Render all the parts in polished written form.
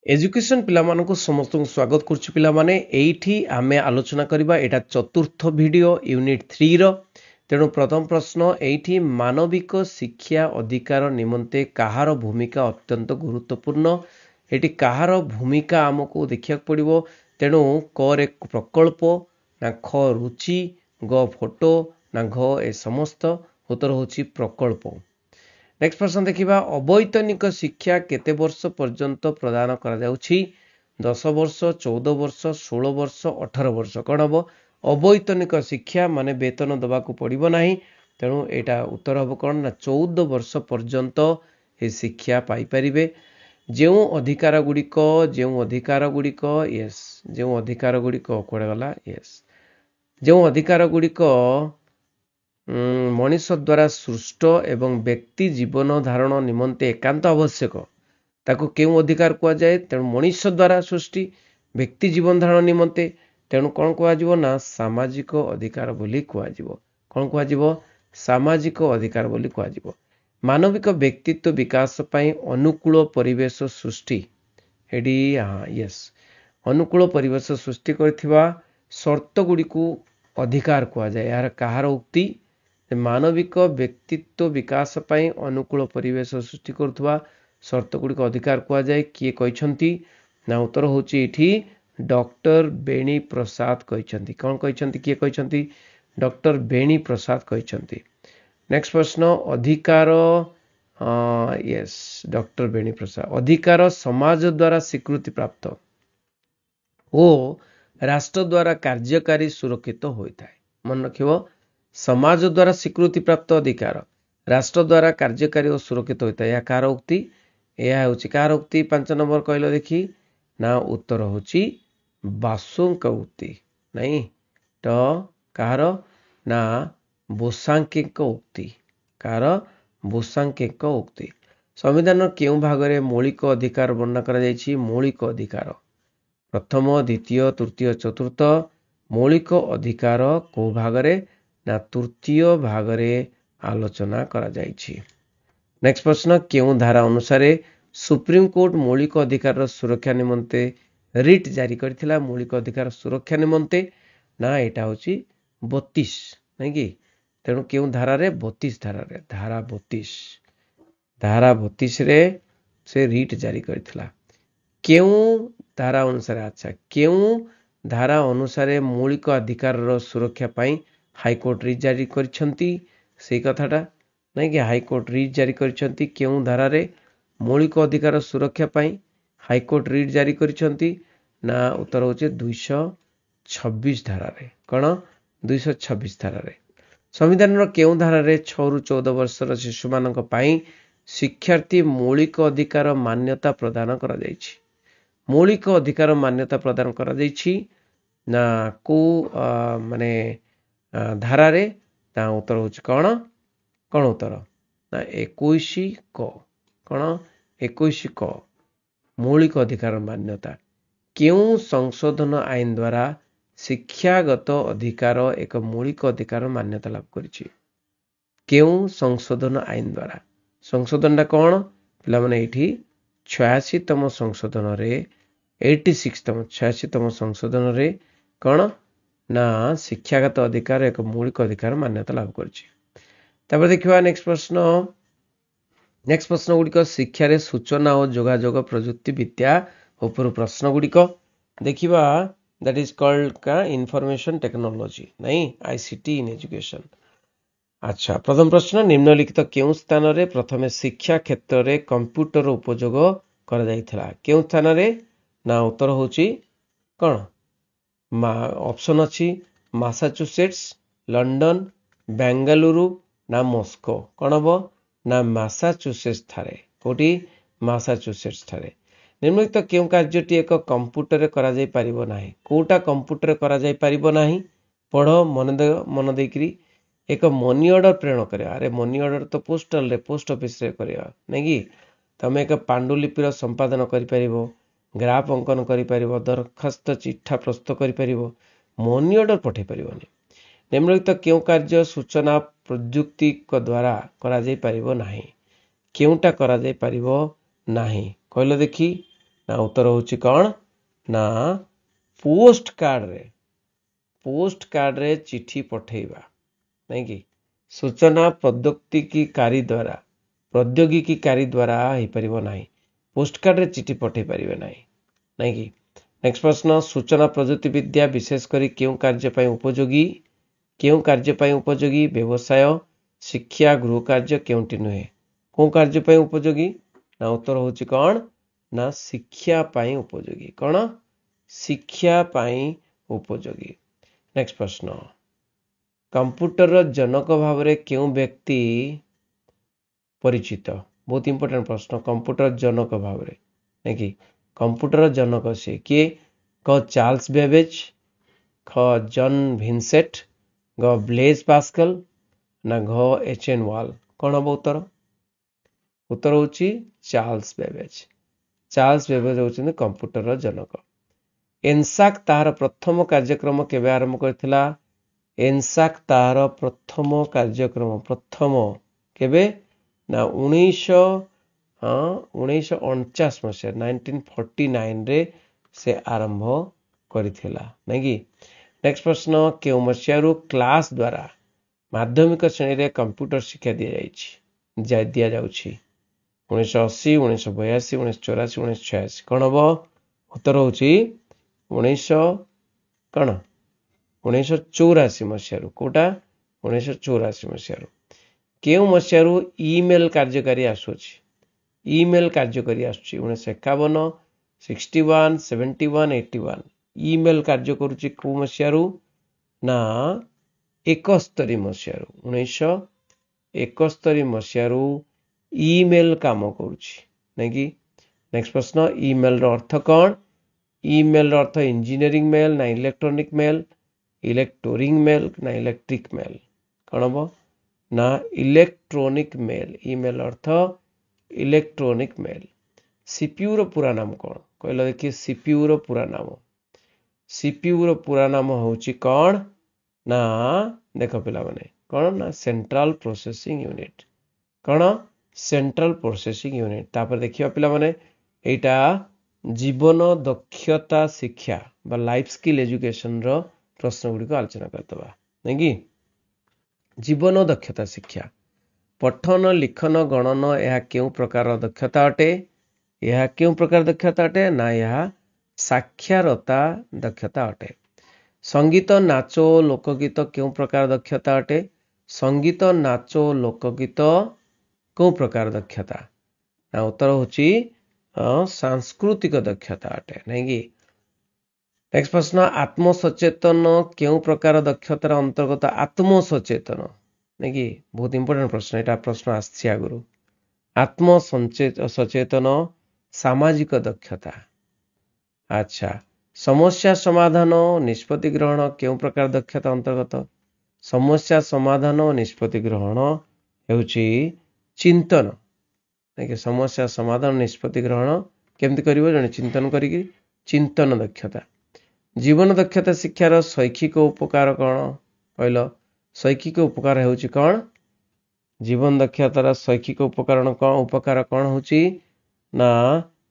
Education पिलामानकु समस्त स्वागत करछु पिलामाने एठी आमे आलोचना करिबा एटा चतुर्थ वीडियो यूनिट 3 रो तेणु प्रथम प्रश्न एठी मानविक शिक्षा अधिकार निमंते कहार भूमिका अत्यंत गुरुत्वपूर्ण एठी कहार भूमिका आमको देखिया पड़िबो तेणु क रे प्रकल्प ना ख रुचि ग फोटो ना घ ए समस्त उत्तर होची प्रकल्प। नेक्स्ट प्रश्न देखिबा अवैतनिक शिक्षा केते वर्ष पर्यंत प्रदान करा जाउछि 10 वर्ष 14 वर्ष 16 वर्ष 18 वर्ष कोन हबो अवैतनिक शिक्षा माने वेतन दबाकू पड़िबो नाही तेणु एटा उत्तर हबो कोन ना 14 वर्ष पर्यंत हे शिक्षा पाई परिबे जेउ अधिकार गुडिक यस जेउ अधिकार गुडिक कोडे गला यस जेउ अधिकार गुडिक मनीष द्वारा सृष्ट एवं व्यक्ति जीवन धारण निमंते एकांत आवश्यक ताको केउ अधिकार कुआ जाए तेणु मनीष द्वारा सृष्टि व्यक्ति जीवन धारण निमंते तेणु कौन कुआ जीवो ना सामाजिक अधिकार बोली कुआ जीवो कौन कुआ जीवो सामाजिक अधिकार बोली कुआ जीवो। मानविक व्यक्तित्व विकास पई अनुकूल परिवेश सृष्टि एडी यस अनुकूल परिवेश सृष्टि करथिबा शर्त गुडी को अधिकार कुआ जाए यार कहार उक्ति मानविक व्यक्तित्व विकास पई अनुकूल परिवेश सृष्टि करथुवा शर्त गुडी को अधिकार कुआ जाए किए कहिसंती ना उत्तर होची एठी डॉक्टर बेणी प्रसाद कहिसंती कोन कहिसंती किए कहिसंती डॉक्टर बेणी प्रसाद कहिसंती। नेक्स्ट प्रश्न अधिकार यस डॉक्टर बेणी प्रसाद अधिकार समाज द्वारा स्वीकृति प्राप्त ओ राष्ट्र द्वारा कार्यकारी सुरक्षित होता है मन रखिबो समाज द्वारा स्वीकृति प्राप्त अधिकार राष्ट्र द्वारा कार्यकारी और सुरक्षित होता है या कार उक्ति यह होची कार उक्ति 5 नंबर कहलो देखी ना उत्तर होची बासुंक उक्ति नहीं तो कार ना बोसांकिक उक्ति कार बोसांकिक उक्ति। संविधान केउ भागरे मौलिक अधिकार वर्णना करा जायछि मौलिक अधिकार प्रथम द्वितीय तृतीय चतुर्थ मौलिक अधिकार को भागरे ना तृतीय भागरे आलोचना करा जायछि। नेक्स्ट प्रश्न केउ धारा अनुसार सुप्रीम कोर्ट मौलिक अधिकार सुरक्षा निमंते रिट जारी करथिला मौलिक अधिकार सुरक्षा निमंते ना एटा होची 32 नै कि तेणु केउ धारा रे 32 धारा रे धारा 32 रे से रिट जारी करथिला केउ धारा अनुसार अच्छा केउ धारा अनुसार मौलिक अधिकार रो सुरक्षा पई हाईकोर्ट रिट जारी करछंती से कथाटा नहीं कि हाईकोर्ट रिट जारी करछंती केउ धारा रे मौलिक अधिकार सुरक्षा पई हाईकोर्ट रिट जारी करछंती ना उत्तर होचे 226 धारा रे कोन 226 धारा रे। संविधान रो केउ धारा रे 6 रु 14 वर्ष रो शिशु मानक पई शिक्षार्थी मौलिक अधिकार मान्यता प्रदान करा जायछि मौलिक अधिकार मान्यता प्रदान करा जायछि ना को माने धारा रे ता उत्तर होची कोन उत्तर ना 21 क कोन 21 क मौलिक अधिकार मान्यता केउ संशोधन आईन द्वारा शिक्षागत अधिकार एक मौलिक अधिकार मान्यता लाभ करिछि केउ संशोधन आईन द्वारा संशोधनटा कोन पिला माने एठी 86 तम संशोधन रे 86 तम संशोधन रे कोन ना शिक्षागत अधिकार एक मौलिक अधिकार मान्यता लाभ करछि। तापर देखिबा नेक्स्ट प्रश्न गुडी को शिक्षा रे सूचना और जोगाजोग प्रयुक्ति विद्या ऊपर प्रश्न गुडी को देखिबा दैट इज कॉल्ड का इंफॉर्मेशन टेक्नोलॉजी नहीं आईसीटी इन एजुकेशन। अच्छा प्रथम प्रश्न निम्नलिखित केउ स्थान रे प्रथमे शिक्षा क्षेत्र रे कंप्यूटर उपयोग करा जायथिला केउ स्थान रे ना उत्तर होची कोन ऑप्शन अच्छी मासाचुसेट्स लंडन बेंगलुरु ना मॉस्को कोन हबो ना मासाचुसेट्स थारे कोटी मासाचुसेट्स थारे। निम्नलिखित केउ कार्यटी एक कंप्यूटर रे करा जाय परिबो नाही कोटा कंप्यूटर रे करा जाय परिबो नाही पढो मन देकरी एक मनी ऑर्डर प्रेरण करे अरे मनी ऑर्डर तो पोस्टल रे पोस्ट ऑफिस रे करिया नै कि तमे एक पांडुलिपि रो संपादन करि परिबो ग्राफ अंकन करि परिबो दरखास्त चिठा प्रस्तुत करि परिबो मनी ऑर्डर पठे परिबोनी। निम्नलिखित केउ कार्य सूचना प्रयुक्ति को द्वारा करा जाय परिबो नाही केउटा करा जाय परिबो नाही कहलो देखी ନା उत्तर होची कौन ना पोस्ट कार्ड रे चिठी पठेइबा नहीं कि सूचना प्रौद्योगिकी द्वारा हो परिबो नाही पोस्ट कार्ड रे चिठी पठेइ परिबे नहीं कि नेक्स्ट प्रश्न सूचना प्रजुक्ति विद्या विशेष करी केउ कार्य पय उपयोगी व्यवसाय शिक्षा गृह कार्य केउटी नुहे को कार्य पय उपयोगी ना उत्तर होची कौन ना शिक्षा पय उपयोगी कौन शिक्षा पय उपयोगी नेक्स्ट प्रश्न कंप्यूटर जनक भाव रे केउ व्यक्ति परिचित बहुत इंपोर्टेंट प्रश्न कंप्यूटर जनक भाव रे नहीं कि कंप्यूटर जनक से किए क चार्ल्स बेबेज ख जॉन विंसेंट ग ब्लेज पास्कल ना घ एचएन वॉल कौन हम उत्तर होची चार्ल्स बेबेज होचंदी कंप्यूटर जनक एनसाक तार प्रथम कार्यक्रम केबे आरंभ करथिला एनसाक तार प्रथम कार्यक्रम केबे ना 1949 मसीहा 1949 रे से आरंभ करथिला नहीं कि नेक्स्ट प्रश्न केउ मसीहारू क्लास द्वारा माध्यमिक श्रेणी रे कंप्यूटर शिक्षा दिया जाउछि 1980 1982 1984 1986 कौन हम उत्तर होची 1984 मसीहारू कोटा 1984 मसीहारू केउ मसीहारू ईमेल कार्यकारी आसुछि 1951 61 71 81 ईमेल कार्य करुछि को मसीहारू ना 71 मसीहारू 1971 मसीहारू ईमेल काम करुछि नहीं कि नेक्स्ट प्रश्न ईमेल रो अर्थ कौन ईमेल रो अर्थ इंजीनियरिंग मेल ना इलेक्ट्रॉनिक मेल इलेक्टोरिंग मेल ना इलेक्ट्रिक मेल कौन हम ना इलेक्ट्रॉनिक मेल ईमेल अर्थ इलेक्ट्रॉनिक मेल सीपीयू रो पूरा नाम कौन कहला देखिए सीपीयू रो पूरा नाम होची कौन ना देखो पिला माने कौन ना सेंट्रल प्रोसेसिंग यूनिट कौन सेंट्रल प्रोसेसिंग यूनिट तापर देखियो पिला माने एटा जीवन दक्षता शिक्षा बा लाइफ स्किल एजुकेशन रो प्रश्न गुडी को आलोचना करतबा नहीं कि जीवन दक्षता शिक्षा पठन लिखन गणन यह क्यों प्रकार दक्षता अटे ना यह साक्षरता दक्षता अटे संगीत नाचो लोकगीत क्यों प्रकार दक्षता अटे संगीत नाचो लोकगीत क्यों प्रकार दक्षता ना उत्तर होची सांस्कृतिक दक्षता अटे नहीं कि नेक्स्ट प्रश्न आत्मसचेतन क्यों प्रकार दक्षतार अंतर्गत आत्मसचेतन नहीं कि बहुत इंपोर्टेंट प्रश्न एटा प्रश्न आछि आगुरु सचेतन सामाजिक दक्षता अच्छा समस्या समाधान निष्पत्ति ग्रहण क्यों प्रकार दक्षता अंतर्गत समस्या समाधान निष्पत्ति ग्रहण हेउची चिंतन नहीं कि समस्या समाधान निष्पत्ति ग्रहण केमती करिवो जने चिंतन करिकि चिंतन दक्षता जीवन दक्षता शिक्षार शैक्षिक उपकार कौन कहलो शैक्षिक उपकार हेउची कौन जीवन दक्षतार शैक्षिक उपकार कौन होची ना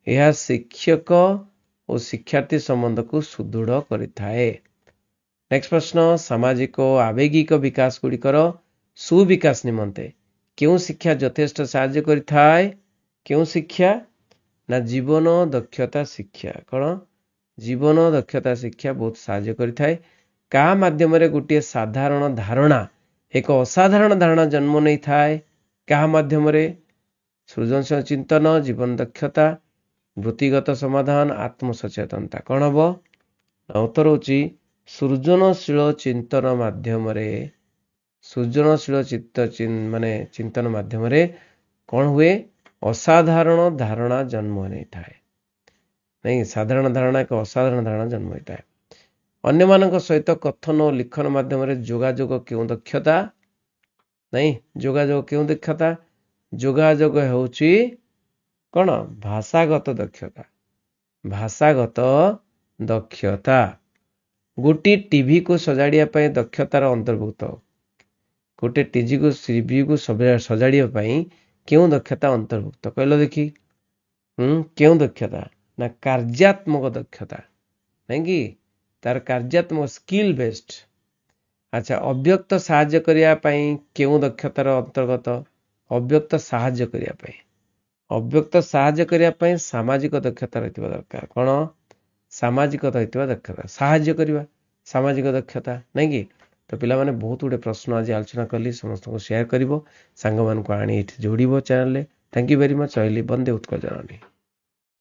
यह शिक्षक और शिक्षार्थी संबंध को सुदृढ़ करिथाए नेक्स्ट प्रश्न सामाजिक और आवेगिक विकास गुड़िकर सुविकास निमंते क्यों शिक्षा यथेष्ट साहाय्य करिथाए क्यों शिक्षा ना जीवन दक्षता शिक्षा कौन जीवन दक्षता शिक्षा बहुत साहाय्य करिथाए का माध्यम रे गोटे साधारण धारणा एक असाधारण धारणा जन्म नहीं थाए क्या माध्यम रे सृजनशील चिंतन जीवन दक्षता वृत्तिगत समाधान आत्मसचेतनता कौन हम उत्तर होची सृजनशील चिंतन माध्यम रे सृजनशील माने चिंतन माध्यम रे कौन हुए असाधारण धारणा जन्म नहीं थाए नहीं साधारण धारणा एक असाधारण धारणा जन्म होता है अन्य मानक सहित कथन और लिखन माध्यम रे जोगाजोग क्यों दक्षता नहीं जोगाजोग क्यों दक्षता जोगाजोग होची कौन भाषागत दक्षता गोटे टीवी को सजाड़िया पाई दक्षतार अंतर्भुक्त गोटे टीवी को सजाड़िया पाई क्यों दक्षता अंतर्भुक्त कहलो देखी क्यों दक्षता ନା କାର୍ଯ୍ୟାତ୍ମକ ଦକ୍ଷତା, ନାଇଁ କି ତାର କାର୍ଯ୍ୟାତ୍ମକ ସ୍କିଲ୍ ବେସ୍ଡ। ଆଚ୍ଛା, ଅବ୍ୟକ୍ତ ସାହାଯ୍ୟ କରିବା ପାଇଁ କେଉଁ ଦକ୍ଷତାର ଅନ୍ତର୍ଗତ? ଅବ୍ୟକ୍ତ ସାହାଯ୍ୟ କରିବା ପାଇଁ, ଅବ୍ୟକ୍ତ ସାହାଯ୍ୟ କରିବା ପାଇଁ ସାମାଜିକ ଦକ୍ଷତା ରହିଥିବା ଦରକାର। କ'ଣ? ସାମାଜିକ ରହିଥିବା ଦକ୍ଷତା, ସାହାଯ୍ୟ କରିବା ସାମାଜିକ ଦକ୍ଷତା, ନାଇଁ କି? ତ ପିଲାମାନେ ବହୁତ ଗୁଡ଼େ ପ୍ରଶ୍ନ ଆଜି ଆଲୋଚନା କଲି, ସମସ୍ତଙ୍କୁ ସେୟାର କରିବ, ସାଙ୍ଗମାନଙ୍କୁ ଆଣି ଏଠି ଯୋଡ଼ିବ ଚ୍ୟାନେଲରେ। Thank you very much. ରହିଲି। ବନ୍ଦେ ଉତ୍କଳ ଜନନୀ।